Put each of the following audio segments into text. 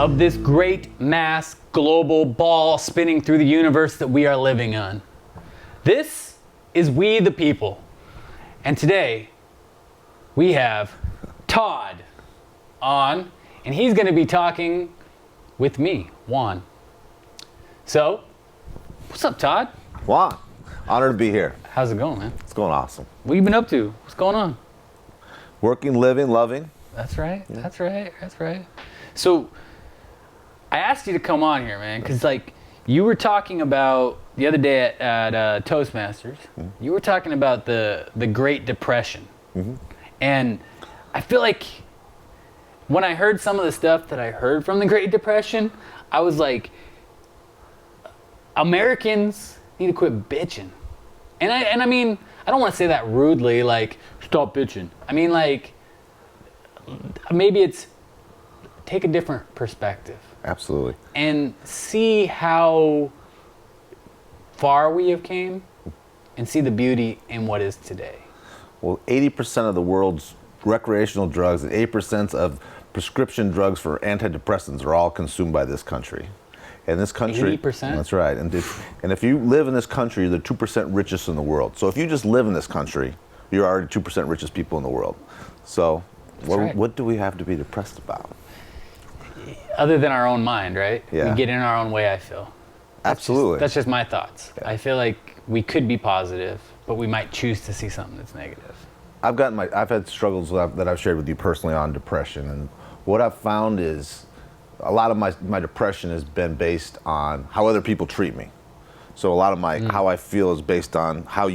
of this great mass global ball spinning through the universe that we are living on. This is We the People. And today, we have Todd on, and he's going to be talking with me, Juan. So, what's up, Todd? Juan, honored to be here. How's it going, man? It's going awesome. What have you been up to? What's going on? Working, living, loving. That's right. Yeah. That's right. So, I asked you to come on here, man, because you were talking about the other day at Toastmasters. Mm-hmm. You were talking about the Great Depression, and I feel like when I heard some of the stuff that I heard from the Great Depression, I was like, Americans need to quit bitching. And I mean, I don't want to say that rudely, like, stop bitching. I mean, like, maybe it's take a different perspective. Absolutely. And see how far we have came and see the beauty in what is today. Well, 80% of the world's recreational drugs and 8% of prescription drugs for antidepressants are all consumed by this country. And this country, 80%? That's right. And if you live in this country, you're the 2% richest in the world. So if you just live in this country, you're already 2% richest people in the world. So what do we have to be depressed about? Other than our own mind, right? Yeah. We get in our own way, I feel. Absolutely. That's just my thoughts. Yeah. I feel like we could be positive, but we might choose to see something that's negative. I've had struggles that I've shared with you personally on depression, and what I've found is a lot of my depression has been based on how other people treat me. So a lot of how I feel is based on how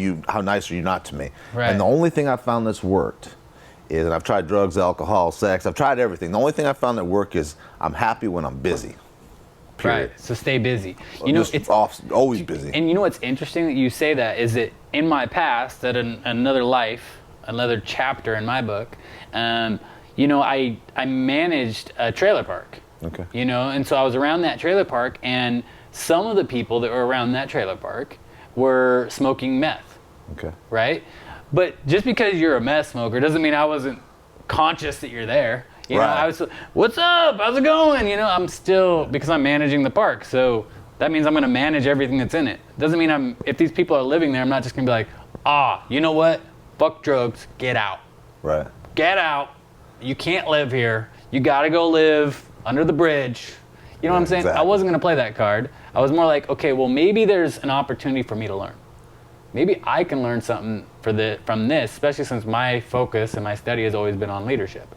nice are you not to me. Right. And the only thing I've found that's worked is, and I've tried drugs, alcohol, sex, I've tried everything. The only thing I've found that work is I'm happy when I'm busy. Period. Right. So stay busy. You know, it's always busy. And you know what's interesting that you say that is that in my past, that another life, another chapter in my book, I managed a trailer park. Okay. And so I was around that trailer park, and some of the people that were around that trailer park were smoking meth. Okay. Right? But just because you're a meth smoker doesn't mean I wasn't conscious that you're there. You know, I was, what's up? How's it going? I'm still, because I'm managing the park. So that means I'm going to manage everything that's in it. Doesn't mean if these people are living there, I'm not just going to be like, you know what? Fuck drugs. Get out. Right. Get out. You can't live here. You got to go live under the bridge. You know what I'm saying? Exactly. I wasn't going to play that card. I was more like, okay, well, maybe there's an opportunity for me to learn. Maybe I can learn something from this, especially since my focus and my study has always been on leadership.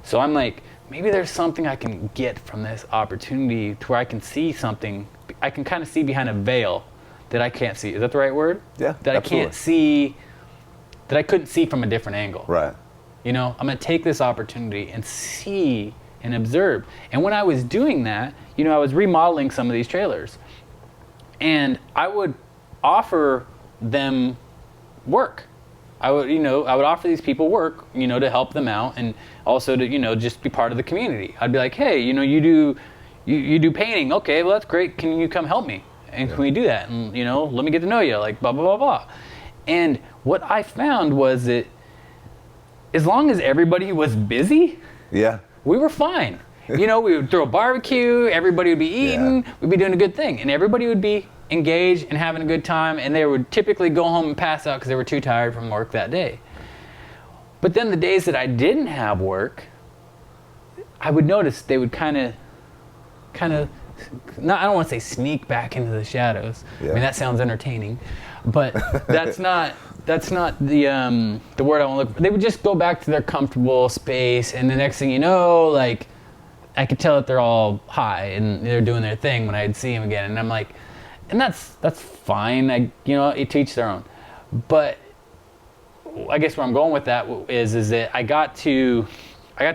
So I'm like, maybe there's something I can get from this opportunity to where I can see something. I can kind of see behind a veil that I can't see. Is that the right word? Yeah, That absolutely. I can't see, that I couldn't see from a different angle. Right. I'm going to take this opportunity and see and observe. And when I was doing that, I was remodeling some of these trailers. And I would offer them work. I would offer these people work, to help them out, and also to, just be part of the community. I'd be like, hey, you do painting. Okay, well, that's great. Can you come help me? And can we do that? And, let me get to know you, like, blah, blah, blah, blah. And what I found was that as long as everybody was busy, we were fine. We would throw a barbecue, everybody would be eating, we'd be doing a good thing, and everybody would be engaged and having a good time, and they would typically go home and pass out because they were too tired from work that day. But then the days that I didn't have work, I would notice they would kind of, I don't want to say sneak back into the shadows. Yeah. I mean, that sounds entertaining, but that's not the word I want to look for. They would just go back to their comfortable space, and the next thing you know, like, I could tell that they're all high and they're doing their thing when I'd see them again, and I'm like, and that's fine. To each their own. But I guess where I'm going with that is that I got to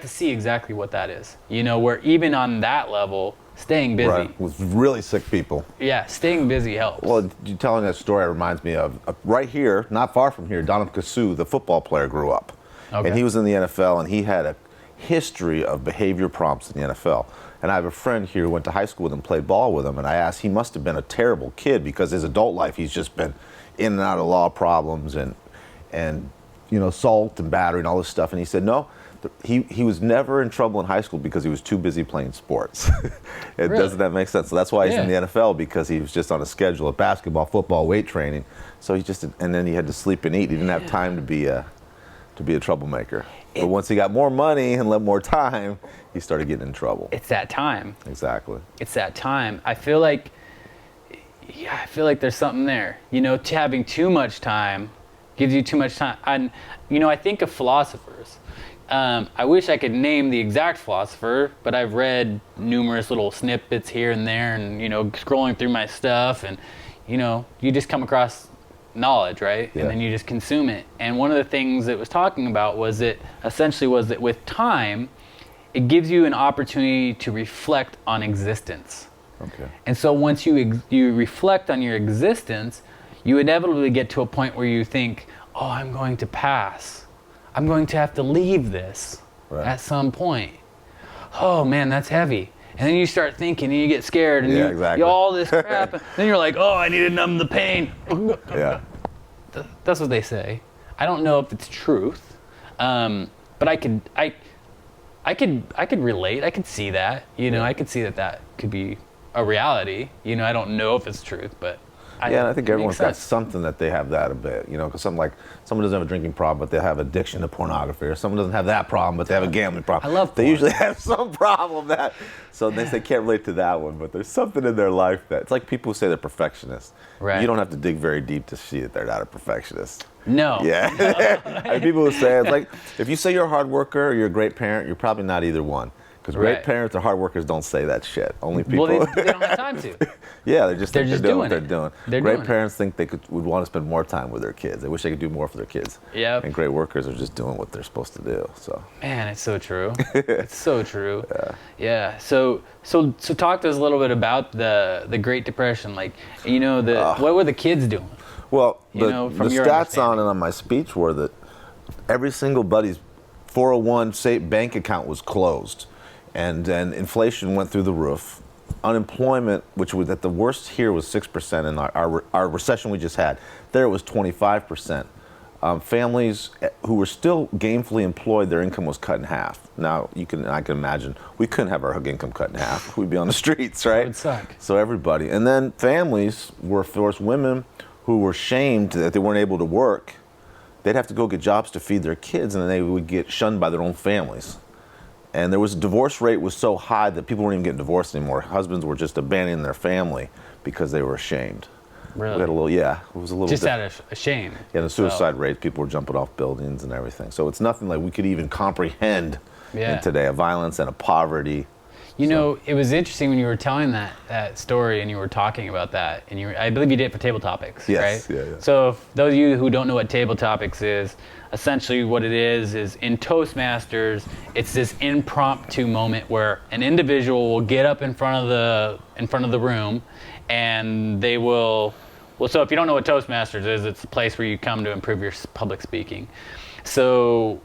see exactly what that is. Where even on that level, staying busy. Right. With really sick people. Yeah, staying busy helps. Well, you telling that story reminds me of right here, not far from here, Donovan Kasu, the football player, grew up. Okay. And he was in the NFL, and he had a history of behavior problems in the NFL. And I have a friend here who went to high school with him, played ball with him, and I asked, he must have been a terrible kid because his adult life, he's just been in and out of law problems and assault and battery and all this stuff. And he said, no, he was never in trouble in high school because he was too busy playing sports. Really? Doesn't that make sense? So that's why he's in the Yeah. NFL, because he was just on a schedule of basketball, football, weight training. So and then he had to sleep and eat. He didn't have time to be a troublemaker. But once he got more money and more time, he started getting in trouble. It's that time. Exactly. It's that time. I feel like there's something there. You know, having too much time gives you too much time. And, you know, I think of philosophers. I wish I could name the exact philosopher, but I've read numerous little snippets here and there, and, you know, scrolling through my stuff, and, you know, you just come across knowledge, right? Yeah. And then you just consume it. And one of the things it was talking about was that with time, it gives you an opportunity to reflect on existence. Okay. And so once you reflect on your existence, you inevitably get to a point where you think, oh, I'm going to pass. I'm going to have to leave this at some point. Oh man, that's heavy. And then you start thinking and you get scared and exactly. all this crap. And then you're like, oh, I need to numb the pain. Yeah. That's what they say. I don't know if it's truth, but I could relate. I could see that. You know, I could see that could be a reality. You know, I don't know if it's truth, but and I think everyone's got something that they have that a bit. You know, because someone doesn't have a drinking problem, but they have addiction to pornography, or someone doesn't have that problem, but they have a gambling problem. I love porn. They usually have some problem so they can't relate to that one, but there's something in their life that it's like people who say they're perfectionists. Right. You don't have to dig very deep to see that they're not a perfectionist. No. Yeah. And people who say, it's like, if you say you're a hard worker or you're a great parent, you're probably not either one. Because great parents or hard workers don't say that shit. Only people. Well, they don't have time to. Yeah, they're just doing what they're doing. Great parents think they would want to spend more time with their kids. They wish they could do more for their kids. Yep. And great workers are just doing what they're supposed to do. So. Man, it's so true. It's so true. Yeah. So talk to us a little bit about the Great Depression. Like, you know, what were the kids doing? Well, the your stats on it on my speech were that every single buddy's 401 bank account was closed. And then inflation went through the roof. Unemployment, which was at the worst here, was 6% in our recession we just had. There it was 25%. Families who were still gainfully employed, their income was cut in half. Now, I can imagine, we couldn't have our income cut in half. We'd be on the streets, right? It would suck. So everybody. And then families were forced, women who were shamed that they weren't able to work, they'd have to go get jobs to feed their kids, and then they would get shunned by their own families. And divorce rate was so high that people weren't even getting divorced anymore. Husbands were just abandoning their family because they were ashamed. Really? We had it was a little just out of shame. Yeah, the suicide rates, people were jumping off buildings and everything. So it's nothing like we could even comprehend in today, a violence and a poverty. You know, it was interesting when you were telling that story and you were talking about that, and I believe you did it for Table Topics, yes, right? Yeah. So if those of you who don't know what Table Topics is, essentially what it is in Toastmasters, it's this impromptu moment where an individual will get up in front of the room, and they will. Well, so if you don't know what Toastmasters is, it's a place where you come to improve your public speaking. So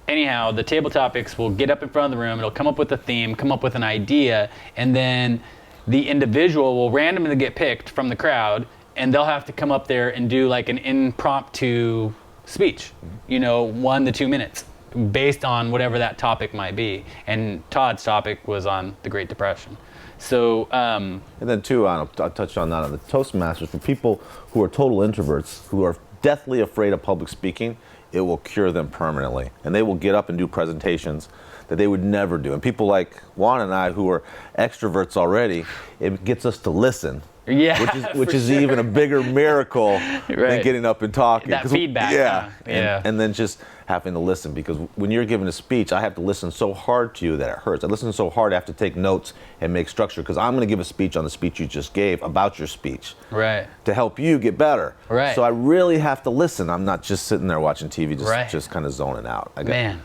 anyhow, the Table Topics will get up in front of the room, it'll come up with a theme, come up with an idea, and then the individual will randomly get picked from the crowd, and they'll have to come up there and do like an impromptu speech, 1 to 2 minutes, based on whatever that topic might be. And Todd's topic was on the Great Depression. So, and then too, I'll touch on that on the Toastmasters, for people who are total introverts, who are deathly afraid of public speaking, it will cure them permanently. And they will get up and do presentations that they would never do. And people like Juan and I, who are extroverts already, it gets us to listen. Yeah, which is even a bigger miracle than getting up and talking. That feedback. Yeah. And then just having to listen, because when you're giving a speech, I have to listen so hard to you that it hurts. I listen so hard I have to take notes and make structure, because I'm going to give a speech on the speech you just gave about your speech. Right. To help you get better. Right. So I really have to listen. I'm not just sitting there watching TV, just kind of zoning out. Man.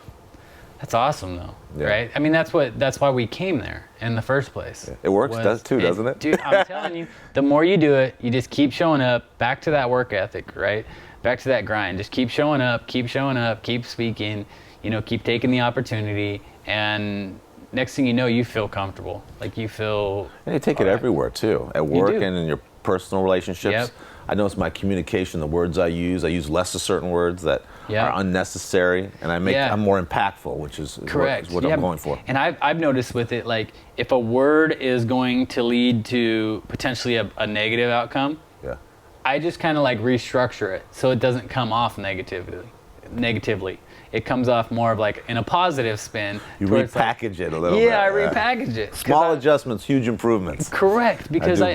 That's awesome, though, right? I mean, that's why we came there in the first place. Yeah. It works, doesn't it? Dude, I'm telling you, the more you do it, you just keep showing up, back to that work ethic, right? Back to that grind. Just keep showing up, keep speaking, keep taking the opportunity, and next thing you know, you feel comfortable. Like you feel... And you take it everywhere, too. At work and in your personal relationships. Yep. I notice my communication, the words I use less of certain words that are unnecessary, and I'm more impactful, which is correct. What I'm going for. And I've noticed with it, like if a word is going to lead to potentially a negative outcome, I just kind of like restructure it so it doesn't come off negatively. It comes off more of like in a positive spin. You repackage it a little bit. Yeah, I repackage it. Small adjustments, huge improvements. Correct, because I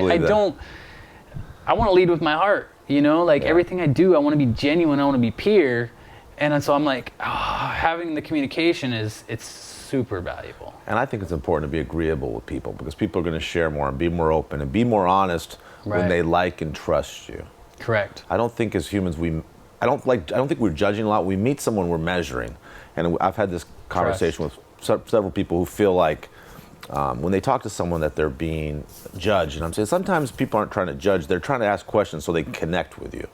want to lead with my heart, like everything I do, I want to be genuine, I want to be pure. And so I'm like, having the communication it's super valuable. And I think it's important to be agreeable with people because people are going to share more and be more open and be more honest when they like and trust you. Correct. I don't think as humans I don't think we're judging a lot. We meet someone we're measuring. And I've had this conversation with several people who feel like when they talk to someone that they're being judged, and I'm saying sometimes people aren't trying to judge, they're trying to ask questions so they can connect with you.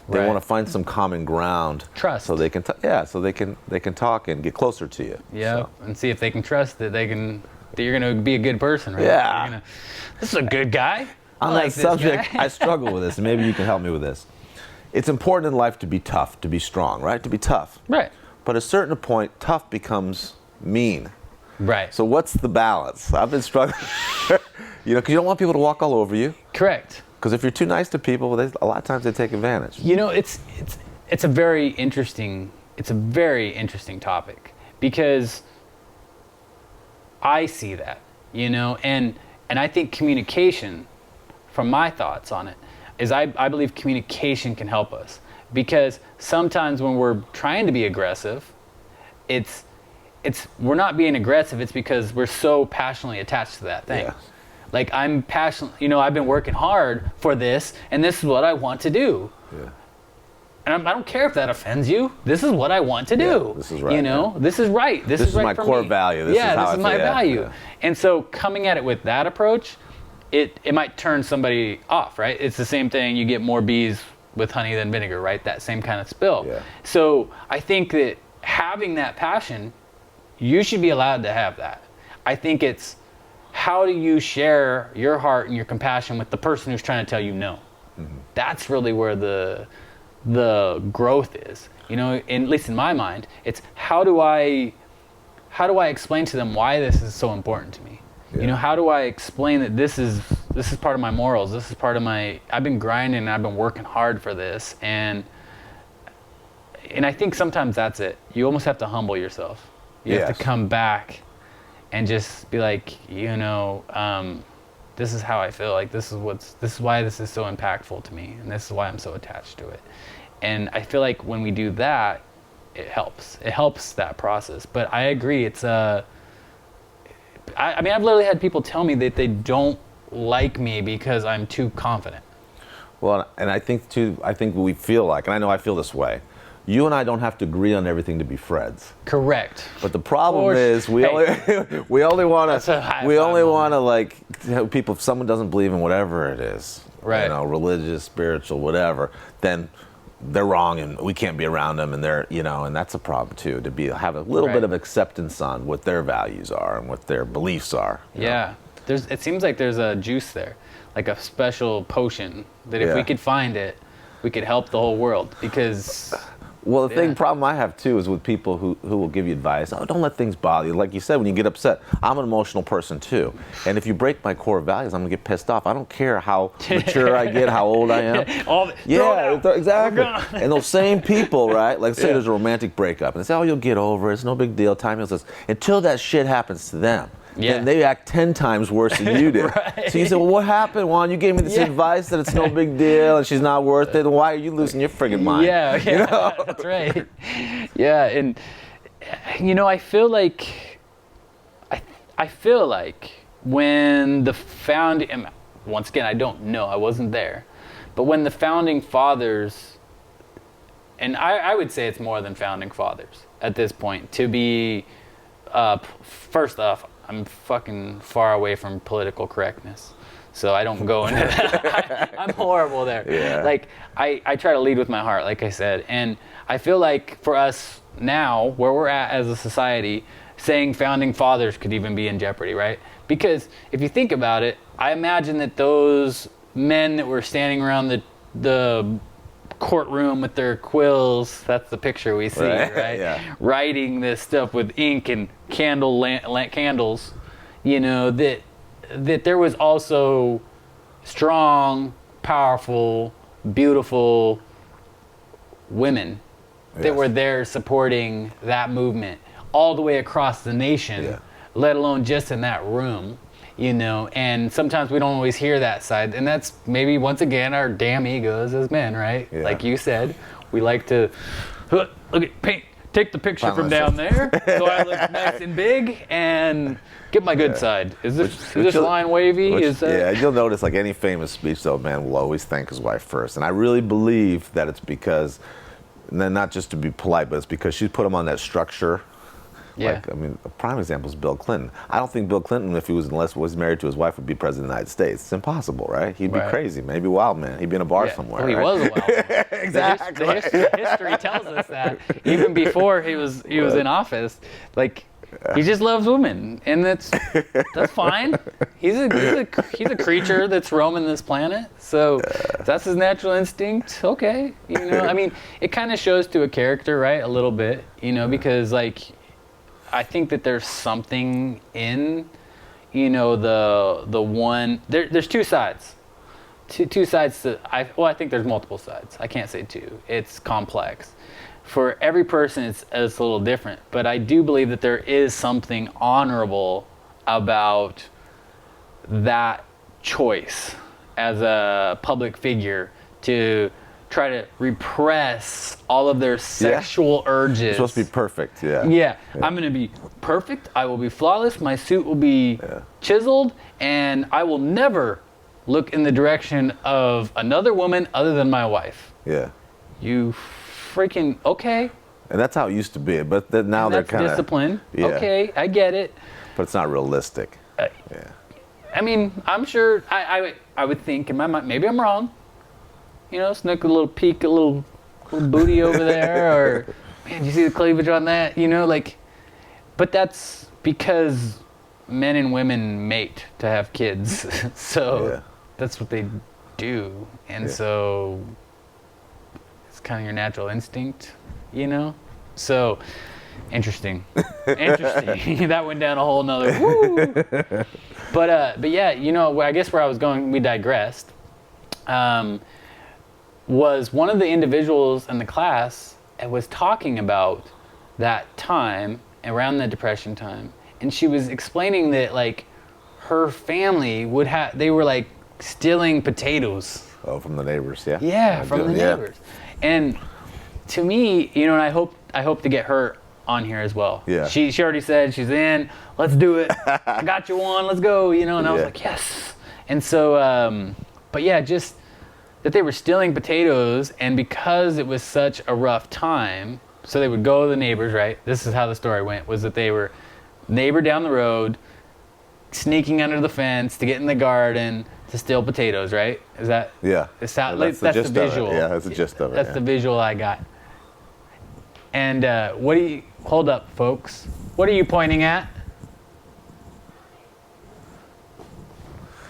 They want to find some common ground, trust, so they can so they can talk and get closer to you. And see if they can trust that that you're going to be a good person, right? Yeah, this is a good guy. On that subject, I struggle with this, and maybe you can help me with this. It's important in life to be tough, to be strong, right? To be tough, right? But at a certain point, tough becomes mean, right? So what's the balance? I've been struggling, because you don't want people to walk all over you. Correct. Because if you're too nice to people, a lot of times they take advantage. It's a very interesting topic because I see that, and I think communication, from my thoughts on it, is I believe communication can help us because sometimes when we're trying to be aggressive, we're not being aggressive. It's because we're so passionately attached to that thing. Yeah. Like I'm passionate, I've been working hard for this, and this is what I want to do. Yeah. And I don't care if that offends you. This is what I want to do. This is right. This is right. This is right my for core me. value. This is my value. Yeah. And so coming at it with that approach, it might turn somebody off, right? It's the same thing. You get more bees with honey than vinegar, right? That same kind of spill. Yeah. So I think that having that passion, you should be allowed to have that. I think it's how do you share your heart and your compassion with the person who's trying to tell you no? Mm-hmm. That's really where the growth is. At least in my mind, it's how do I explain to them why this is so important to me? Yeah. How do I explain that this is part of my morals? This is part of I've been grinding and I've been working hard for this, and I think sometimes that's it. You almost have to humble yourself. You have to come back and just be like, this is how I feel. Like this is why this is so impactful to me, and this is why I'm so attached to it. And I feel like when we do that, it helps. It helps that process. But I agree, it's I've literally had people tell me that they don't like me because I'm too confident. Well, and I think we feel like, and I know I feel this way, you and I don't have to agree on everything to be friends. Correct. But the problem is we only want to like tell people if someone doesn't believe in whatever it is, right? Religious, spiritual, whatever, then they're wrong and we can't be around them, and they're and that's a problem too, to have a little bit of acceptance on what their values are and what their beliefs are. Yeah. It seems like there's a juice there, like a special potion that if we could find it, we could help the whole world because. Well, the problem I have too is with people who will give you advice. Oh, don't let things bother you. Like you said, when you get upset, I'm an emotional person too. And if you break my core values, I'm gonna get pissed off. I don't care how mature I get, how old I am. Exactly. And those same people, right? Like say there's a romantic breakup, and they say, "Oh, you'll get over it. It's no big deal. Time heals this." Until that shit happens to them. Yeah. And they act 10 times worse than you did. Right. So you say, well, what happened, Juan? You gave me this advice that it's no big deal and she's not worth it. Why are you losing your friggin' mind? Yeah, that's right. Yeah, and I feel like when the founding, once again, I don't know, I wasn't there, but when the founding fathers, and I would say it's more than founding fathers at this point, to be, first off, I'm fucking far away from political correctness, so I don't go into that. I'm horrible there. Yeah. Like, I try to lead with my heart, like I said, and I feel like for us now, where we're at as a society, saying founding fathers could even be in jeopardy, right? Because if you think about it, I imagine that those men that were standing around the courtroom with their quills. That's the picture we see, right? Yeah. Writing this stuff with ink and candles. You know, that there was also strong, powerful, beautiful women that were there supporting that movement all the way across the nation, let alone just in that room. You know, and sometimes we don't always hear that side, and that's maybe once again our damn egos as men, right? Yeah. Like you said, we like to look at paint, take the picture from down there, so I look nice and big, and get my good side. Is this line wavy? Yeah, you'll notice like any famous speech, though, man will always thank his wife first, and I really believe that it's because, and then not just to be polite, but it's because she put him on that structure. Yeah. Like, I mean, a prime example is Bill Clinton. I don't think Bill Clinton, if he was married to his wife, would be president of the United States. It's impossible, right? He'd be crazy, maybe a wild man. He'd be in a bar somewhere. Well, he was a wild man. Exactly. The history tells us that even before he was in office, like he just loves women, and that's fine. He's a creature that's roaming this planet, so that's his natural instinct. Okay, you know, I mean, it kind of shows to a character, right? A little bit, you know, because like. I think that there's something in, you know, the one. There's two sides, two sides to. I think there's multiple sides. I can't say two. It's complex. For every person, it's a little different. But I do believe that there is something honorable about that choice as a public figure to try to repress all of their sexual urges. You're supposed to be perfect, Yeah, I'm going to be perfect. I will be flawless. My suit will be chiseled, and I will never look in the direction of another woman other than my wife. Yeah. You freaking okay. And that's how it used to be, but now they're kind of discipline. Okay, I get it. But it's not realistic. I mean, I'm sure. I would think in my mind, maybe I'm wrong. You know, snook a little peek, a little booty over there, or man, do you see the cleavage on that? You know, like, but that's because men and women mate to have kids, so that's what they do, and so it's kind of your natural instinct, you know. So interesting. That went down a whole nother. Woo! But yeah, you know, I guess where I was going, we digressed. Was one of the individuals in the class and was talking about that time around the Depression time, and she was explaining that like her family they were like stealing potatoes. Oh, from the neighbors, from the neighbors. And to me, you know, and I hope to get her on here as well. Yeah. She already said she's in. Let's do it. I got you one. Let's go. You know, and I was like, yes. And so, but yeah, just. That they were stealing potatoes, and because it was such a rough time, so they would go to the neighbors, right? This is how the story went, was that they were neighbor down the road, sneaking under the fence to get in the garden to steal potatoes, right? Is that? Yeah. That's the visual. Yeah, that's the gist of it. That's the visual I got. And hold up, folks. What are you pointing at?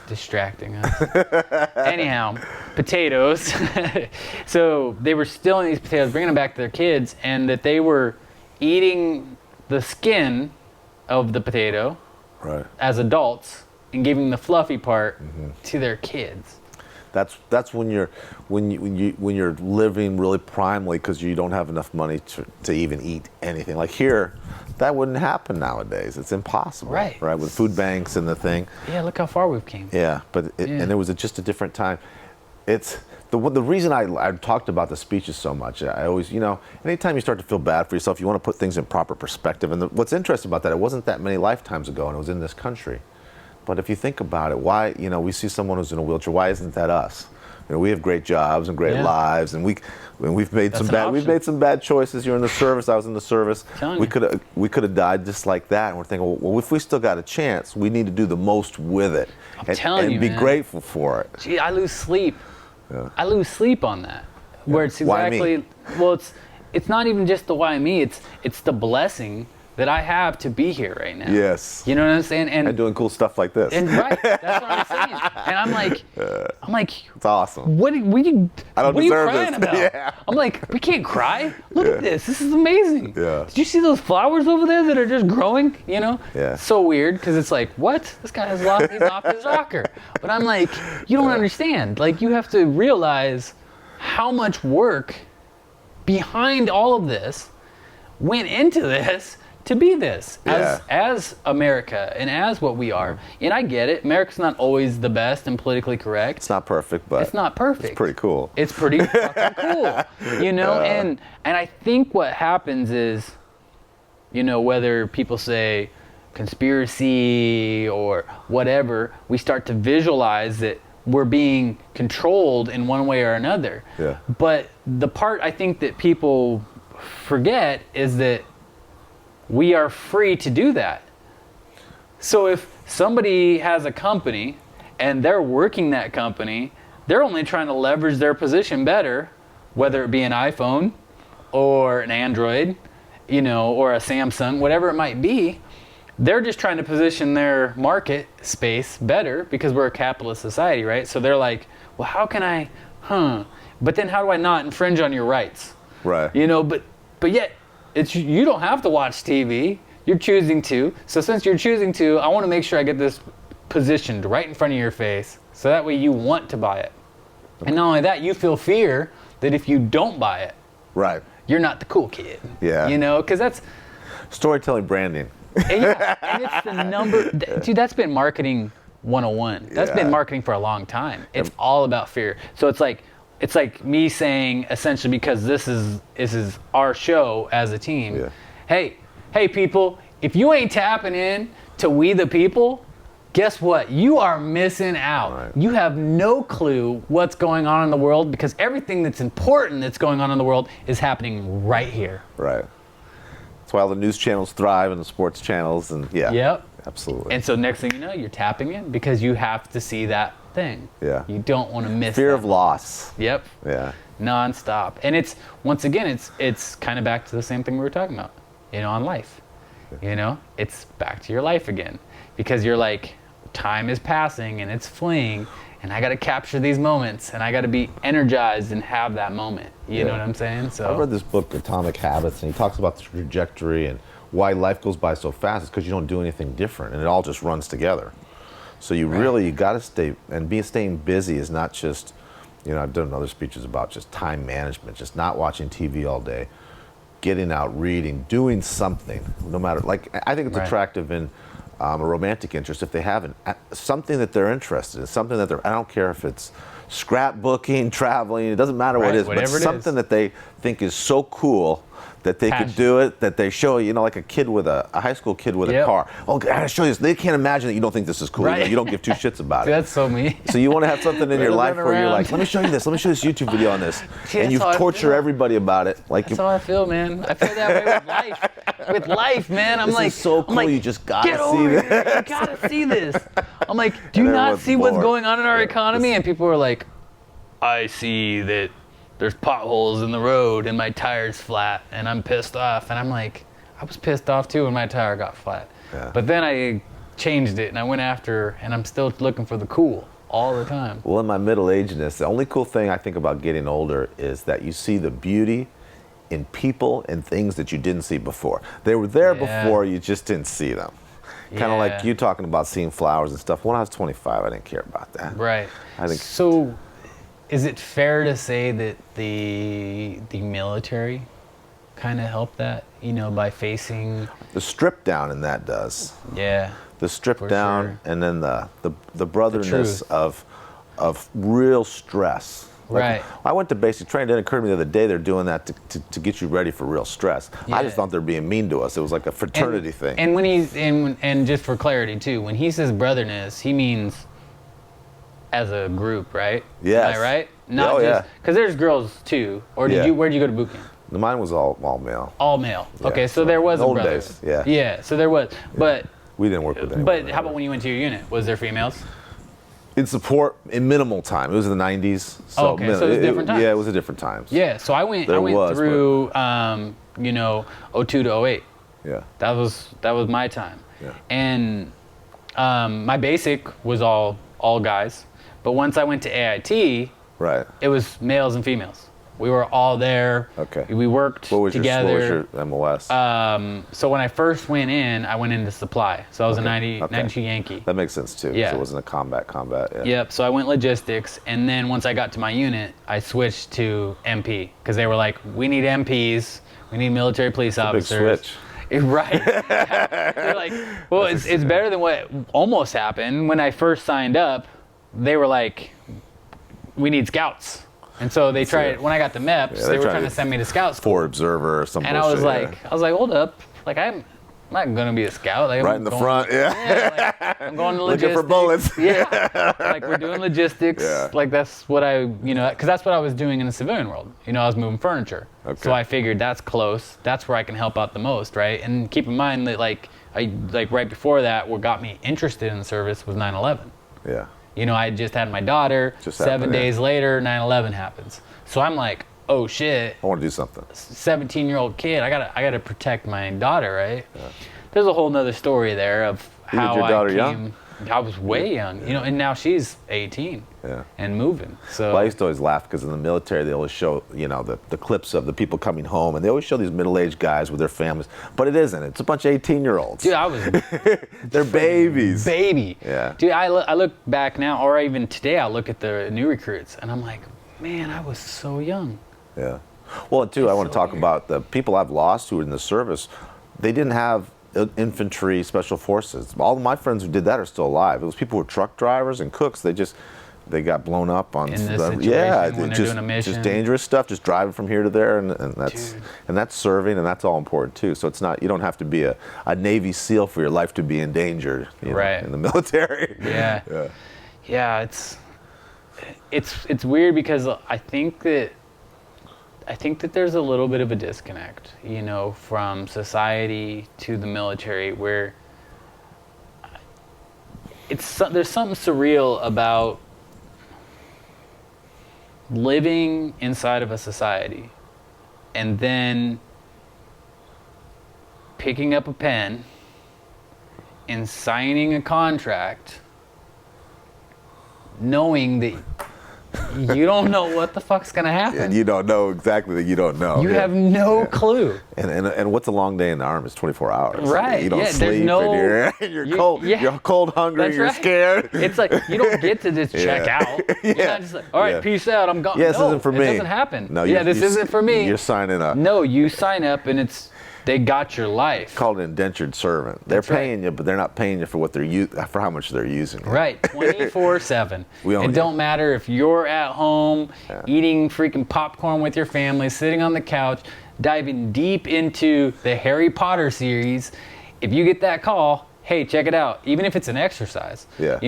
Distracting us. Anyhow, potatoes. So they were stealing these potatoes, bringing them back to their kids, and that they were eating the skin of the potato as adults and giving the fluffy part to their kids. That's when you're living really primely because you don't have enough money to even eat anything. Like here, that wouldn't happen nowadays. It's impossible. Right. With food banks and the thing. Yeah, look how far we've came. Yeah, but and it was just a different time. It's the reason I talked about the speeches so much. I always, you know, anytime you start to feel bad for yourself, you want to put things in proper perspective. And what's interesting about that, it wasn't that many lifetimes ago, and it was in this country. But if you think about it, why, you know, we see someone who's in a wheelchair, why isn't that us? You know, we have great jobs and great lives, and we've made some bad choices. You're in the service, I was in the service. We could have died just like that. And we're thinking, well, if we still got a chance, we need to do the most with it. And be grateful for it. Gee, I lose sleep. Yeah. I lose sleep on that. Where it's exactly it's not even just the why me, it's the blessing that I have to be here right now. Yes. You know what I'm saying? And doing cool stuff like this. And right, that's what I'm saying. And I'm like, it's awesome. what are you deserve crying this. about? Yeah. I'm like, we can't cry. Look at this. This is amazing. Yeah. Did you see those flowers over there that are just growing? You know? Yeah. So weird because it's like, what? This guy has lost. He's off his rocker. But I'm like, you don't understand. Like, you have to realize how much work behind all of this went into this to be this as America and as what we are. And I get it. America's not always the best and politically correct. It's not perfect, but it's not perfect. It's pretty cool. It's pretty fucking cool. You know, and I think what happens is, you know, whether people say conspiracy or whatever, we start to visualize that we're being controlled in one way or another. Yeah. But the part I think that people forget is that we are free to do that. So if somebody has a company and they're working that company, they're only trying to leverage their position better, whether it be an iPhone or an Android, you know, or a Samsung, whatever it might be. They're just trying to position their market space better because we're a capitalist society, right? So they're like, well, how can I, but then how do I not infringe on your rights? Right. You know, but yet, you don't have to watch TV. You're choosing to. So since you're choosing to, I want to make sure I get this positioned right in front of your face so that way you want to buy it. And not only that, you feel fear that if you don't buy it, right, you're not the cool kid. Yeah. You know, because that's storytelling, branding. And it's the number. Dude, that's been marketing 101. That's been marketing for a long time. It's all about fear. So it's like me saying, essentially, because this is our show as a team. Yeah. Hey people, if you ain't tapping in to We the People, guess what? You are missing out. Right. You have no clue what's going on in the world because everything that's important that's going on in the world is happening right here. Right. That's why all the news channels thrive and the sports channels and Yep. Absolutely. And so next thing you know, you're tapping in because you have to see that thing. Yeah. You don't want to miss fear that. of loss. Yep. Yeah. Non-stop. And it's, once again, it's kind of back to the same thing we were talking about, you know, on life. You know, it's back to your life again because you're like, time is passing and it's fleeing and I got to capture these moments and I got to be energized and have that moment. You know what I'm saying? So I read this book, Atomic Habits, and he talks about the trajectory and why life goes by so fast. It's because you don't do anything different and it all just runs together. So you really, you got to staying busy is not just, you know, I've done other speeches about just time management, just not watching TV all day, getting out, reading, doing something, no matter, like, I think it's attractive in a romantic interest if they have something that they're interested in, something that I don't care if it's scrapbooking, traveling, it doesn't matter what it is, but something that they think is so cool that they could do it, that they show, you know, like a high school kid with a car. Oh, I gotta show you this. They can't imagine that you don't think this is cool. You know, you don't give two shits about it. That's so me. So you want to have something in your life where you're like, let me show you this. Let me show you this YouTube video on this. And you torture everybody about it. Like, that's how I feel, man. I feel that way with life. With life, man. I'm like, this is so cool. You just gotta see this. You gotta see this. I'm like, do you not see what's going on in our economy? And people are like, I see that there's potholes in the road and my tire's flat and I'm pissed off. And I'm like, I was pissed off too when my tire got flat. Yeah. But then I changed it and I went after, and I'm still looking for the cool all the time. Well, in my middle-agedness, the only cool thing I think about getting older is that you see the beauty in people and things that you didn't see before. They were there before, you just didn't see them. Kind of like you talking about seeing flowers and stuff. When I was 25, I didn't care about that. Right. I think so. Is it fair to say that the military kind of helped that, you know, by facing the strip down, and that does. Yeah. The strip down, and then the brotherness of real stress. Like, right. I went to basic training. It occurred to me the other day they're doing that to get you ready for real stress. I just thought they're being mean to us. It was like a fraternity thing. And when and just for clarity too, when he says brotherness, he means as a group, right? Yes. Am I right? Not just because there's girls too. Or where'd you go to boot camp? Mine was all male. All male. Okay, so there was a old brother. days. Yeah. Yeah, so there was, but we didn't work with anyone. But how about when you went to your unit? Was there females? In support, in minimal time. It was in the 90s. So okay, so it was different times. Yeah, it was a different times. Yeah, so I went through, you know, 02 to 08. Yeah. That was my time. Yeah. And my basic was all guys, but once I went to AIT, Right. it was males and females. We were all there. Okay. We worked together. What was your MLS? So when I first went in, I went into supply. So I was a 92 Yankee. That makes sense too. Yeah. So it wasn't a combat. Yeah. Yep. So I went logistics, and then once I got to my unit, I switched to MP because they were like, "We need MPs. We need military police officers." Big switch. Right. They're like, well, it's better than what almost happened when I first signed up. They were like, "We need scouts." And so they tried, when I got the MEPS, they were trying to send me to scout school. For observer or something. And I was like, hold up. Like, I'm not going to be a scout. Like, right in the front, yeah. Like, I'm going to logistics. Looking for bullets. Yeah. Like, we're doing logistics. Yeah. Like, that's what because that's what I was doing in the civilian world. I was moving furniture. Okay. So I figured that's close. That's where I can help out the most, right? And keep in mind that, like right before that, what got me interested in the service was 9/11. Yeah. I had just had my daughter. Just 7 days later, 9/11 happens. So I'm like, oh shit. I want to do something. 17-year-old kid. I gotta protect my daughter, right? Yeah. There's a whole nother story there of how your daughter I came. young? I was way young, and now she's 18 and moving. So well, I used to always laugh because in the military they always show, the clips of the people coming home, and they always show these middle-aged guys with their families, but it isn't. It's a bunch of 18-year-olds. Dude, I was they're babies. Baby. Yeah. Dude, I look back now, or even today, I look at the new recruits, and I'm like, man, I was so young. Yeah. Well, and too, I want to talk about the people I've lost who were in the service. They didn't have infantry special forces. All of my friends who did that are still alive. It was people who were truck drivers and cooks. They got blown up on in this situation when they're just doing a mission. just dangerous stuff, just driving from here to there, and that's serving, and that's all important too. So it's not, you don't have to be a Navy SEAL for your life to be endangered, right, in the military. Yeah. It's weird because I think that there's a little bit of a disconnect, from society to the military, where there's something surreal about living inside of a society and then picking up a pen and signing a contract knowing that you don't know what the fuck's gonna happen. And you don't know exactly that you don't know. You have no clue. And what's a long day in the Army? It's 24 hours. Right. You don't sleep, and you're cold. Yeah. You're cold, hungry. That's you're right. scared. It's like you don't get to just check out. You're not just like, all right, peace out. I'm gone. Yeah, this isn't for me. It doesn't happen. No, this isn't for me. You're signing up. No, you sign up, and they got your life. Called an indentured servant. They're paying you, but they're not paying you for what for how much they're using you. Right, 24/7. It don't matter if you're at home eating freaking popcorn with your family, sitting on the couch, diving deep into the Harry Potter series. If you get that call, hey, check it out. Even if it's an exercise. Yeah.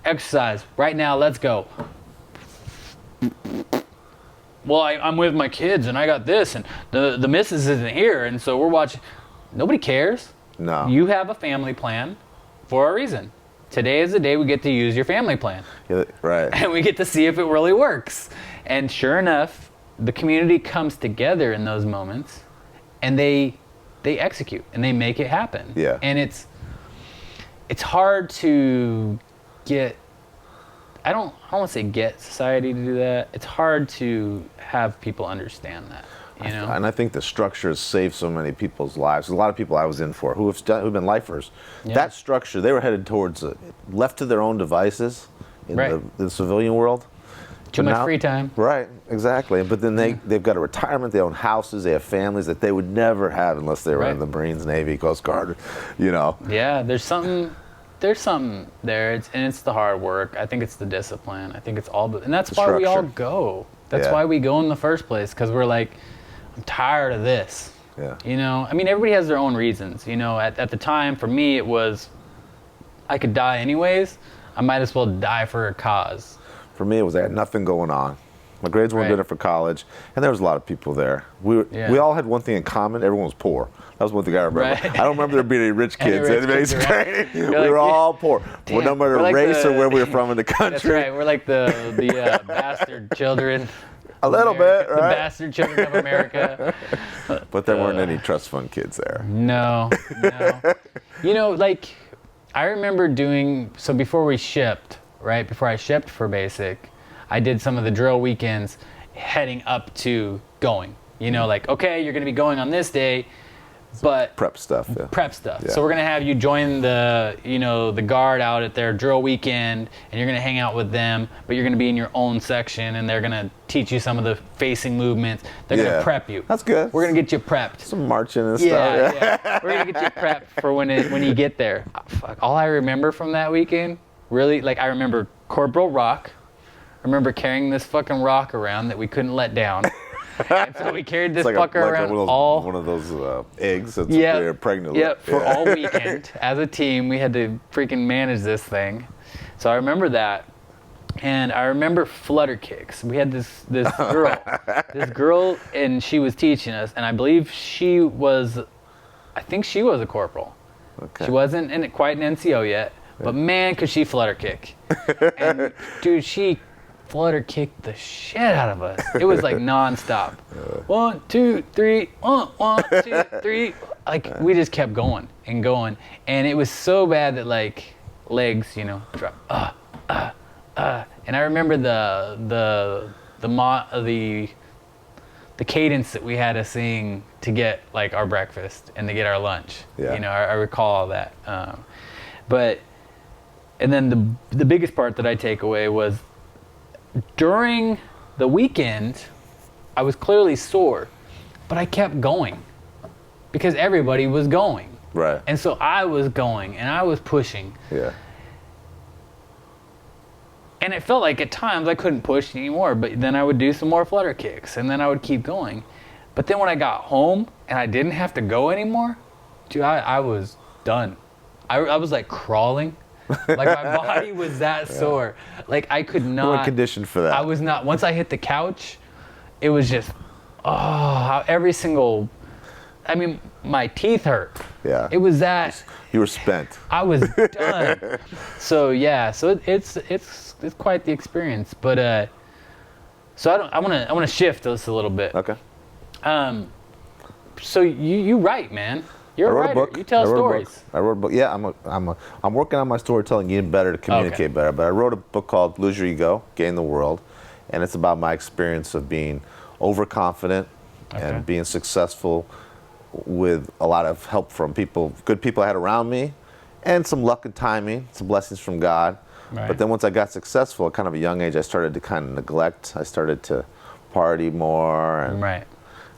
Exercise right now. Let's go. Well, I'm with my kids, and I got this, and the missus isn't here, and so we're watching. Nobody cares. No. You have a family plan for a reason. Today is the day we get to use your family plan. Yeah, right. And we get to see if it really works. And sure enough, the community comes together in those moments, and they execute, and they make it happen. Yeah. And it's hard to get. I don't want to say get society to do that. It's hard to have people understand that, And I think the structure has saved so many people's lives. There's a lot of people I was in for who've been lifers. Yeah. That structure, they were headed towards left to their own devices in the civilian world. Too much free time. Right, exactly. But then they've got a retirement, they own houses, they have families that they would never have unless they were in the Marines, Navy, Coast Guard, Yeah, there's something there, it's the hard work. I think it's the discipline. I think it's all, and that's why we all go. That's why we go in the first place, because we're like, I'm tired of this. Yeah. I mean, everybody has their own reasons. At the time, for me, it was, I could die anyways. I might as well die for a cause. For me, it was I had nothing going on. My grades weren't good enough for college, and there was a lot of people there. We all had one thing in common: everyone was poor. That was one thing I remember. Right. I don't remember there being any rich kids. We were like, all poor. Damn, no matter race or where we were from in the country. That's right. We're like the bastard children. A little bit, The right? bastard children of America. But there weren't any trust fund kids there. No. You know, like, I remember so before we shipped, right, before I shipped for basic, I did some of the drill weekends heading up to going. You know, like, okay, you're going to be going on this day, but Prep stuff. Yeah. prep stuff. Yeah. So we're gonna have you join the guard out at their drill weekend, and you're gonna hang out with them, but you're gonna be in your own section, and they're gonna teach you some of the facing movements. They're gonna prep you. That's good. We're gonna get you prepped. Some marching and Yeah, stuff. yeah. We're gonna get you prepped for when you get there. Oh, fuck. All I remember from that weekend, really, like I remember Corporal Rock. I remember carrying this fucking rock around that we couldn't let down. And so we carried this fucker around one of those eggs that's pregnant. Yep, for all weekend. As a team, we had to freaking manage this thing. So I remember that. And I remember flutter kicks. We had this girl, and she was teaching us, and I believe she was a corporal. Okay. She wasn't quite an NCO yet, but man, could she flutter kick. And dude, she flutter kicked the shit out of us. It was like nonstop. 1, 2, 3, 1, 2, 3. Like we just kept going and going, and it was so bad that like legs, drop. And I remember the cadence that we had to sing to get like our breakfast and to get our lunch. Yeah. I recall all that. And then the biggest part that I take away was during the weekend, I was clearly sore, but I kept going because everybody was going. Right. And so I was going and I was pushing. Yeah. And it felt like at times I couldn't push anymore, but then I would do some more flutter kicks and then I would keep going. But then when I got home and I didn't have to go anymore, dude, I was done. I was like crawling. Like my body was that sore. Like I could not. You weren't conditioned for that. I was not. Once I hit the couch, it was just, every single, my teeth hurt. Yeah. It was that. You were spent. I was done. So it's quite the experience. But so I want to shift this a little bit. Okay. So you write, man. You're a writer. book. You tell stories. I wrote a book. Yeah, I'm working on my storytelling, getting better to communicate better. But I wrote a book called Lose Your Ego, Gain the World, and it's about my experience of being overconfident and being successful with a lot of help from good people I had around me, and some luck and timing, some blessings from God. Right. But then once I got successful at kind of a young age, I started to kind of neglect. I started to party more, and Right.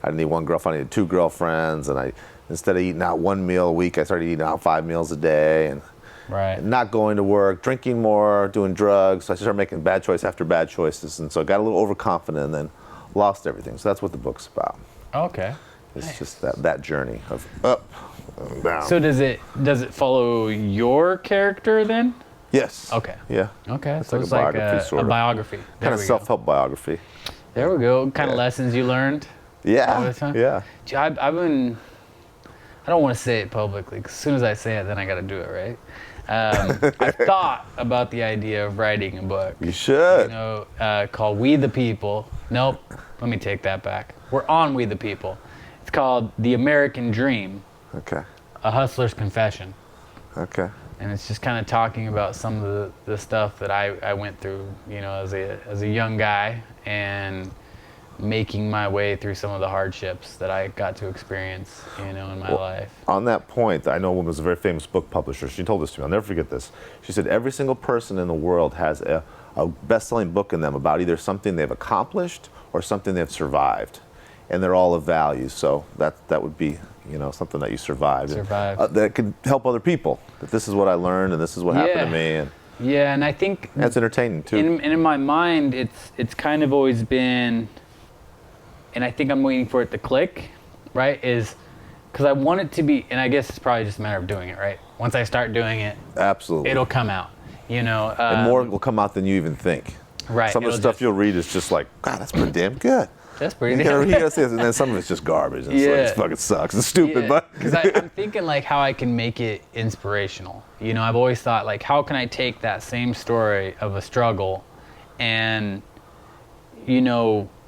I didn't need one girlfriend, I needed 2 girlfriends, and instead of eating out 1 meal a week, I started eating out 5 meals a day, and not going to work, drinking more, doing drugs. So I started making bad choice after bad choices, and so I got a little overconfident and then lost everything. So that's what the book's about. Okay. It's just that journey of up and down. So does it follow your character then? Yes. Okay. Yeah. Okay. It's So like it's a like biography, sort a of. biography. Kind of self-help biography. There we go. Kind of lessons you learned. Yeah. All the time? Yeah. Gee, I've been. I don't want to say it publicly, 'cause as soon as I say it, then I got to do it, right? I've thought about the idea of writing a book. You should. Called We the People. Nope. Let me take that back. We're on We the People. It's called The American Dream, Okay. A Hustler's Confession. Okay. And it's just kind of talking about some of the stuff that I went through, as a young guy, and making my way through some of the hardships that I got to experience, in my life. On that point, I know a woman was a very famous book publisher. She told this to me. I'll never forget this. She said every single person in the world has a best-selling book in them about either something they've accomplished or something they've survived, and they're all of value. So that would be something that you survived. That could help other people. That this is what I learned and this is what happened to me. And I think that's entertaining too. In my mind, it's kind of always been. And I think I'm waiting for it to click, right? Is because I want it to be, and I guess it's probably just a matter of doing it, right? Once I start doing it, absolutely, it'll come out, and more will come out than you even think. Right. Some of the stuff you'll read is just like, God, that's pretty damn good. That's pretty damn good. You gotta say it, and then some of it's just garbage. And it's like, it fucking sucks. It's stupid, but because I'm thinking like how I can make it inspirational. I've always thought like, how can I take that same story of a struggle, and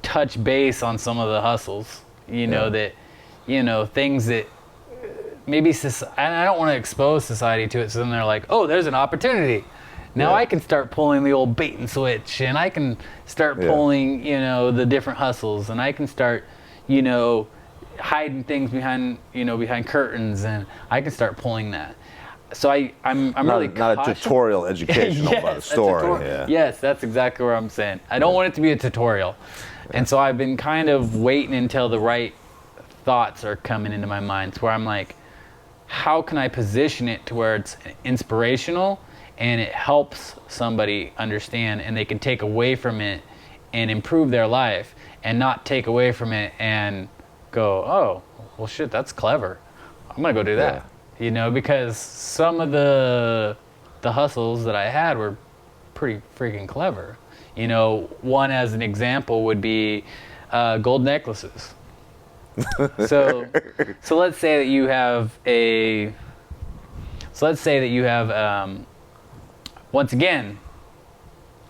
touch base on some of the hustles, you know, that, you know, things that maybe, and I don't want to expose society to it, so then they're like, oh, there's an opportunity. Now I can start pulling the old bait and switch, and I can start pulling, you know, the different hustles, and I can start, you know, hiding things behind, you know, behind curtains, and I can start pulling that. So I'm really not a tutorial educational, yes, but a story. Yes, that's exactly what I'm saying. I don't want it to be a tutorial. And so I've been kind of waiting until the right thoughts are coming into my mind, where I'm like, how can I position it to where it's inspirational and it helps somebody understand, and they can take away from it and improve their life, and not take away from it and go, oh, well, shit, that's clever. I'm going to go do that. You know, because some of the hustles that I had were pretty freaking clever. You know, one as an example would be gold necklaces. So let's say that you have once again,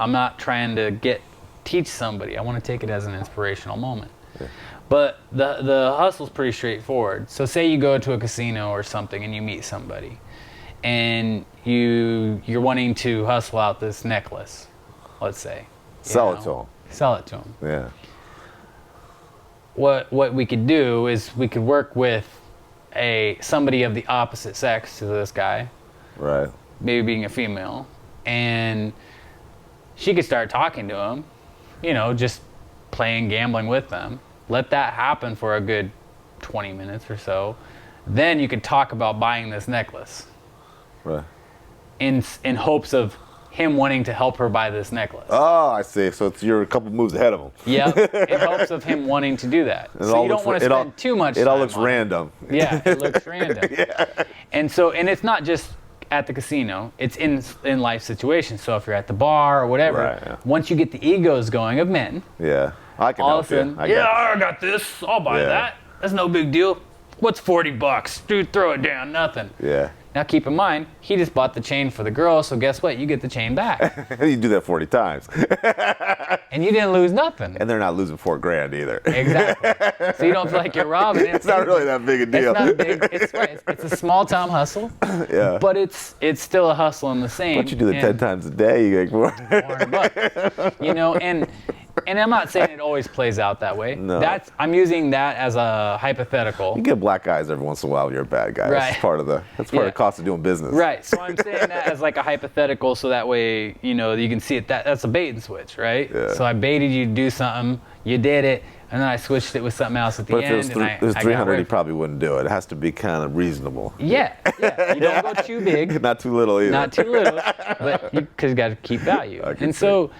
I'm not trying to teach somebody. I want to take it as an inspirational moment. Yeah. But the hustle's pretty straightforward. So say you go to a casino or something and you meet somebody, and you're wanting to hustle out this necklace, let's say. Sell it to them. Sell it to them. Yeah. What we could do is we could work with somebody of the opposite sex to this guy. Right. Maybe being a female. And she could start talking to him, you know, just playing, gambling with them. Let that happen for a good 20 minutes or so. Then you could talk about buying this necklace. Right. In hopes of him wanting to help her buy this necklace. Oh, I see. So you're a couple moves ahead of him. Yeah, in hopes of him wanting to do that. So you don't want to spend too much time. It all looks random. Yeah, it looks random. Yeah. And it's not just at the casino, it's in life situations. So if you're at the bar or whatever, right, once you get the egos going of men, I can help you. I got this, I'll buy that. That's no big deal. What's $40? Dude, throw it down, nothing. Yeah. Now keep in mind, he just bought the chain for the girl, so guess what? You get the chain back. You do that 40 times. And you didn't lose nothing. And they're not losing $4,000 either. Exactly. So you don't feel like you're robbing. It's not really that big a deal. It's not big. It's a small time hustle. Yeah. But it's still a hustle in the same. But you do it 10 times a day, you get more. $400. You know, and I'm not saying it always plays out that way. No. I'm using that as a hypothetical. You get black guys every once in a while when you're a bad guy. Right. That's part of the cost of doing business. Right. So I'm saying that as like a hypothetical, so that way, you know, you can see it. That's a bait and switch, right? Yeah. So I baited you to do something, you did it, and then I switched it with something else at the end. But if it was 300, he probably wouldn't do it. It has to be kind of reasonable. Yeah. You don't go too big. Not too little either. Not too little, but because you got to keep value. And so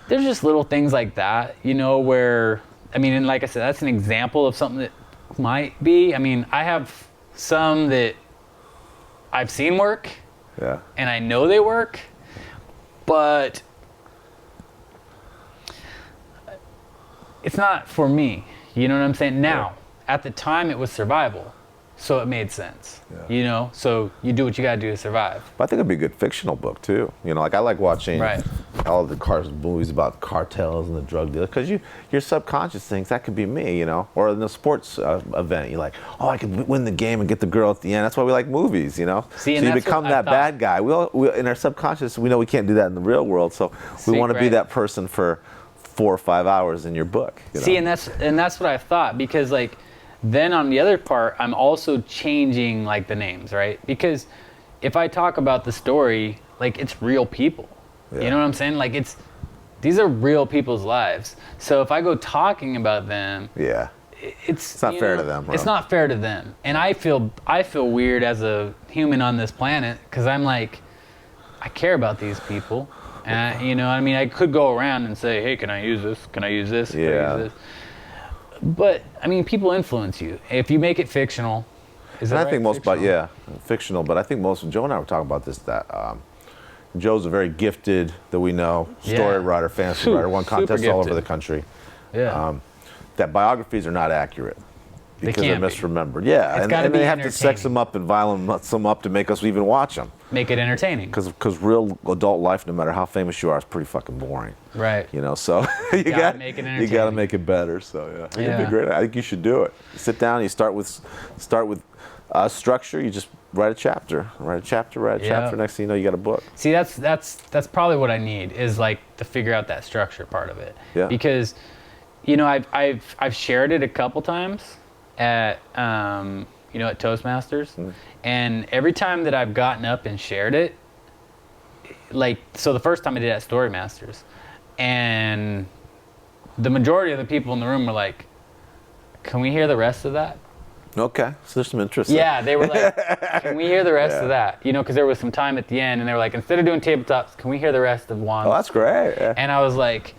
there's just little things like that, you know, where, I mean, and like I said, that's an example of something that might be. I mean, I have some that I've seen work, and I know they work, but it's not for me. You know what I'm saying? Now, at the time, it was survival. So it made sense, you know? So you do what you got to do to survive. But I think it'd be a good fictional book, too. You know, like I like watching all of the movies about cartels and the drug dealers, because your subconscious thinks that could be me, you know? Or in the sports event, you're like, oh, I could win the game and get the girl at the end. That's why we like movies, you know? So you become that bad guy. We in our subconscious, we know we can't do that in the real world, so we want to be that person for 4 or 5 hours in your book. You know? See, and that's what I thought, because like, then on the other part, I'm also changing like the names, right? Because if I talk about the story, like it's real people. You know what I'm saying? Like these are real people's lives. So if I go talking about them, it's not fair to them. Bro. It's not fair to them. And I feel weird as a human on this planet, because I'm like, I care about these people. And you know, I mean, I could go around and say, hey, can I use this? Can I use this? Can I use this? But I mean, people influence you. If you make it fictional, is that right? I think most, fictional. But I think most. Joe and I were talking about this. That Joe's a very gifted, that we know, story writer, fantasy writer, won contests all over the country. Yeah. That biographies are not accurate, because they're can't be. misremembered. Yeah, It's gotta and be they have to sex them entertaining. up and violence them up to make us even watch them. Make it entertaining. Because real adult life, no matter how famous you are, is pretty fucking boring. Right. You know, so you gotta got make it you got to entertaining. make it better. So yeah, it'd Yeah. be great. I think you should do it. Sit down. You start with structure. You just write a chapter. Write a chapter. Yeah. Next thing you know, you got a book. See, that's probably what I need, is like to figure out that structure part of it. Yeah. Because, you know, I've shared it a couple times at you know, at Toastmasters, and every time that I've gotten up and shared it, like, so the first time I did it at Storymasters, and the majority of the people in the room were like, "Can we hear the rest of that?" Okay, so there's some interest. Yeah, they were like, "Can we hear the rest of that?" You know, because there was some time at the end, and they were like, "Instead of doing tabletops, can we hear the rest of Juan's?" Oh, that's great. Yeah. And I was like,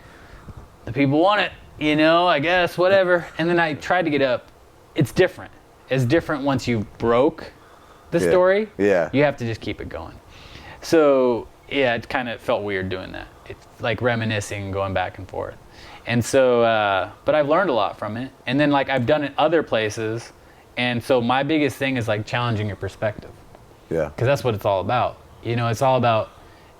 "The people want it, you know, I guess, whatever." And then I tried to get up. It's different. It's different once you broke the story. Yeah. You have to just keep it going. So, yeah, it kind of felt weird doing that. It's like reminiscing, going back and forth. And so, but I've learned a lot from it. And then, like, I've done it other places. And so my biggest thing is, like, challenging your perspective. Yeah. Because that's what it's all about. You know, it's all about,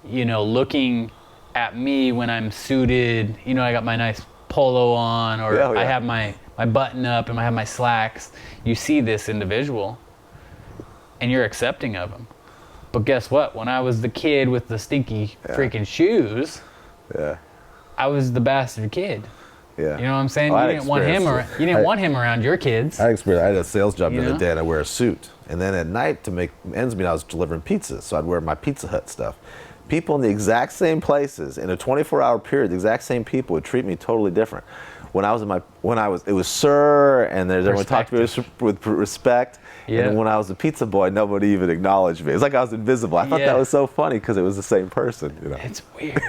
you know, looking at me when I'm suited. You know, I got my nice polo on, or Yeah, yeah. I have my button up and I have my slacks. You see this individual and you're accepting of him. But guess what? When I was the kid with the stinky freaking shoes, Yeah. I was the bastard kid. Yeah. You know what I'm saying? Oh, I You had didn't want him experience. around. You didn't want him around your kids. I had a sales job the You other know? day, and I wear a suit. And then at night, to make ends meet, I was delivering pizzas, so I'd wear my Pizza Hut stuff. People in the exact same places in a 24-hour period, the exact same people would treat me totally different. It was sir, and everyone talked to me with respect. Yeah. And when I was a pizza boy, nobody even acknowledged me. It's like I was invisible. I thought Yeah. that was so funny because it was the same person. You know. It's weird.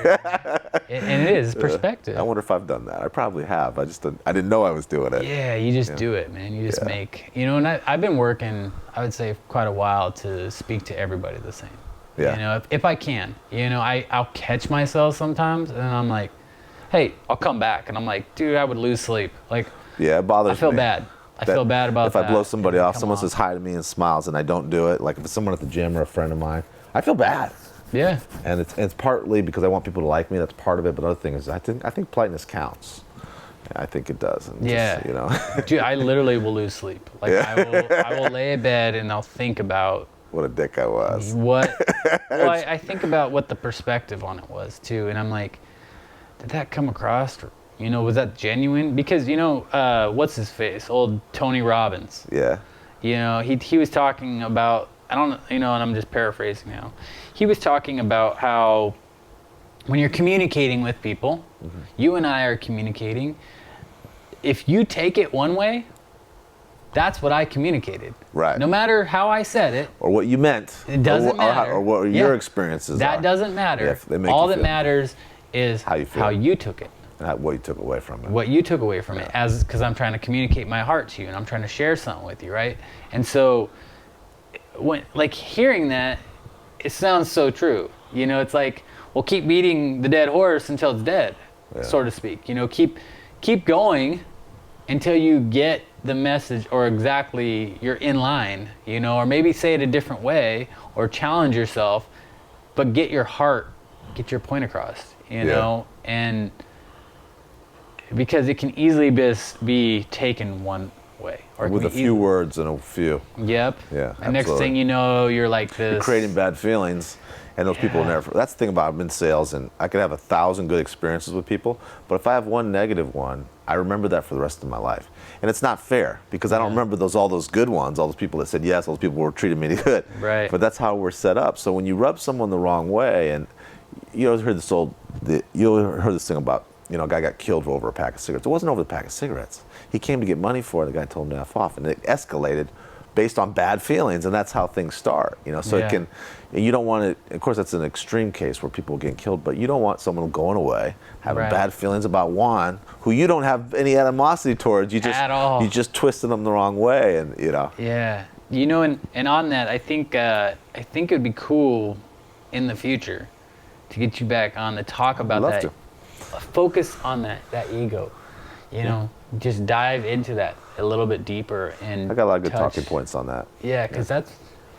And it is perspective. I wonder if I've done that. I probably have. I didn't know I was doing it. Yeah, you just do it, man. You just make, you know, and I've been working, I would say, quite a while to speak to everybody the same. Yeah. You know, if I can. You know, I'll catch myself sometimes, and then I'm like, hey, I'll come back. And I'm like, dude, I would lose sleep. Like, Yeah, it bothers me. I feel bad. I feel bad about that. If I blow somebody and off, come someone says hi to me and smiles, and I don't do it. Like if it's someone at the gym or a friend of mine, I feel bad. Yeah. And it's partly because I want people to like me. That's part of it. But the other thing is, I think politeness counts. I think it does. And Yeah. just, you know. Dude, I literally will lose sleep. Like, I will lay in bed and I'll think about What a dick I was. well, I think about what the perspective on it was too, and I'm like, did that come across? You know, was that genuine? Because, you know, what's his face? Old Tony Robbins. Yeah. You know, he was talking about, I don't, you know, and I'm just paraphrasing now. He was talking about how when you're communicating with people, you and I are communicating. If you take it one way, that's what I communicated. Right. No matter how I said it. Or what you meant. It doesn't matter. Or what your experiences That are. doesn't matter. Yeah, they make All you that feel. matters is How you feel. you took it. Not what you took away from it. What you took away from it, as because I'm trying to communicate my heart to you, and I'm trying to share something with you, right? And so, when like hearing that, it sounds so true. You know, it's like, well, keep beating the dead horse until it's dead, so to speak. You know, keep going until you get the message, or exactly you're in line. You know, or maybe say it a different way, or challenge yourself, but get your point across. You know, and because it can easily be taken one way, or With a few words and a few. Yep. Yeah, And next absolutely. thing you know, you're like this. You're creating bad feelings, and those people will never. That's the thing about I'm in sales, and I could have 1,000 good experiences with people, but if I have one negative one, I remember that for the rest of my life. And it's not fair because I don't remember all those good ones, all those people that said yes, all those people were treating me good. Right. But that's how we're set up. So when you rub someone the wrong way, and you heard this thing about, you know, a guy got killed over a pack of cigarettes. It wasn't over the pack of cigarettes. He came to get money for it. The guy told him to F off, and it escalated based on bad feelings, and that's how things start. You know, so it can. You don't want it. Of course, that's an extreme case where people are getting killed, but you don't want someone going away having bad feelings about Juan, who you don't have any animosity towards. You just At all. You just twisted them the wrong way, and you know. Yeah. You know, and on that, I think it would be cool in the future to get you back on to talk about love that. to. Focus on that ego. you know, just dive into that a little bit deeper and I got a lot of good touch. talking points on that. Yeah, because that's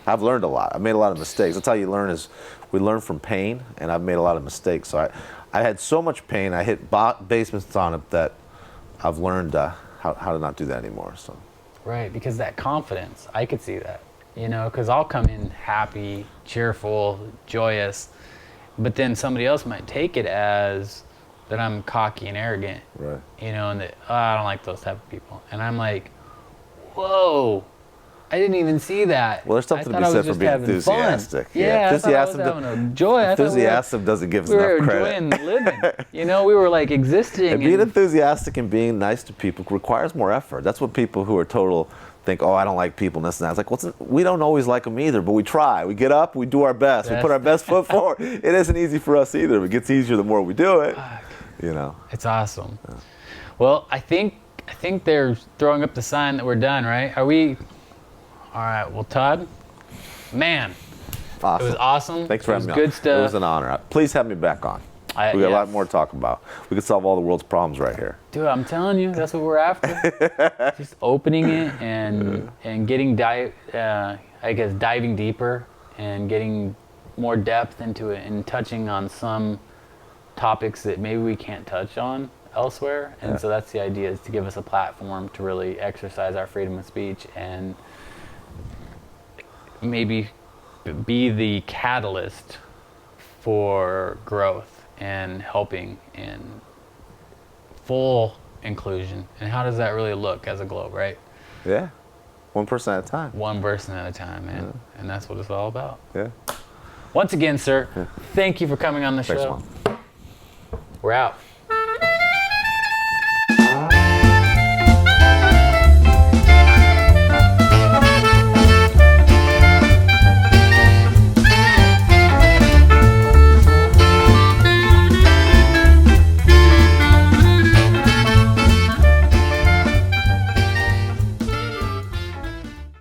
I've learned a lot. I've made a lot of mistakes. That's how you learn is we learn from pain, and I've made a lot of mistakes. So I had so much pain. I hit basements on it that I've learned how to not do that anymore. So. right, because that confidence, I could see that, you know, because I'll come in happy, cheerful, joyous, but then somebody else might take it as that I'm cocky and arrogant, Right. you know, and that I don't like those type of people. And I'm like, whoa, I didn't even see that. Well, there's something I to thought be I said was for just being having fun. enthusiastic. Yeah, I thought I was enthusiasm, having a joy. I thought enthusiasm doesn't give us we were enough credit. enjoying living. You know, we were like existing. And being enthusiastic and being nice to people requires more effort. That's what people who are total think, oh, I don't like people and this and that. It's like, we don't always like them either, but we try. We get up, we do our best, we put our best foot forward. It isn't easy for us either. It gets easier the more we do it. You know. It's awesome. Yeah. Well, I think they're throwing up the sign that we're done, right? Are we? All right. Well, Todd, man, awesome. It was awesome. Thanks for having me on. Good stuff. It was an honor. Please have me back on. We got a lot more to talk about. We could solve all the world's problems right here. Dude, I'm telling you, that's what we're after. Just opening it and getting diving deeper and getting more depth into it and touching on some topics that maybe we can't touch on elsewhere. And so that's the idea, is to give us a platform to really exercise our freedom of speech and maybe be the catalyst for growth and helping in full inclusion. And how does that really look as a globe, right? Yeah. One person at a time. One person at a time, man. Yeah. And that's what it's all about. Yeah. Once again, sir, thank you for coming on the show. Thanks, Mom. We're out.